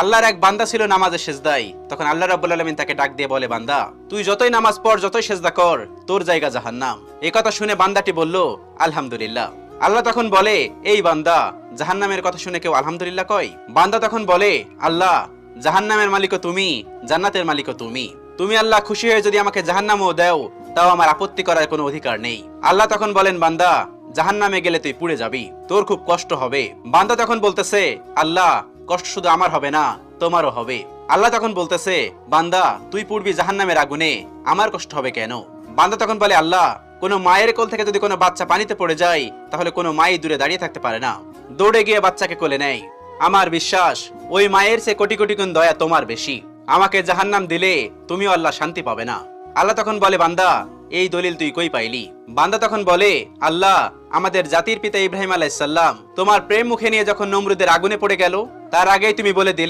আল্লাহর এক বান্দা ছিল নামাজে সেজদায়। তখন আল্লাহ রাব্বুল আলামিন তাকে ডাক দিয়ে বলে, বান্দা তুই যতই নামাজ পড়, যতই সেজদা কর, তোর জায়গা জাহান্নাম। এই কথা শুনে বান্দাটি বলল, আলহামদুলিল্লাহ। আল্লাহ তখন বলে, এই বান্দা, জাহান্নামের কথা শুনে কেউ আলহামদুলিল্লাহ কয়? বান্দা তখন বলে, আল্লাহ, জাহান্নামের মালিকও তুমি, জান্নাতের মালিকও তুমি। তুমি আল্লাহ খুশি হয়ে যদি আমাকে জাহান্নামও দাও, তাও আমার আপত্তি করার কোনো অধিকার নেই। আল্লাহ তখন বলেন, বান্দা, জাহান্নামে গেলে তুই পুড়ে যাবি, তোর খুব কষ্ট হবে। বান্দা তখন বলতেছে, আল্লাহ, কষ্ট শুধু আমার হবে না, তোমারও হবে। আল্লাহ তখন বলতেছে, বান্দা, তুই পুড়বি জাহান্নামের আগুনে, আমার কষ্ট হবে কেন? বান্দা তখন বলে, আল্লাহ, কোনো মায়ের কোল থেকে যদি কোনো বাচ্চা পানিতে পড়ে যায়, তাহলে কোনো মাই দূরে দাঁড়িয়ে থাকতে পারে না, দৌড়ে গিয়ে বাচ্চাকে কোলে নেয়। আমার বিশ্বাস ওই মায়ের চেয়ে কোটি কোটি গুণ দয়া তোমার বেশি। আমাকে জাহান্নাম দিলে তুমিও আল্লাহ শান্তি পাবে না। আল্লাহ তখন বলে, বান্দা, এই দলিল তুই কই পাইলি? বান্দা তখন বলে, আল্লাহ, আমাদের জাতির পিতা ইব্রাহিম আলাইহিস সালাম তোমার প্রেম মুখে নিয়ে যখন নমরুদের আগুনে পড়ে গেল, তার আগেই তুমি বলে দিলে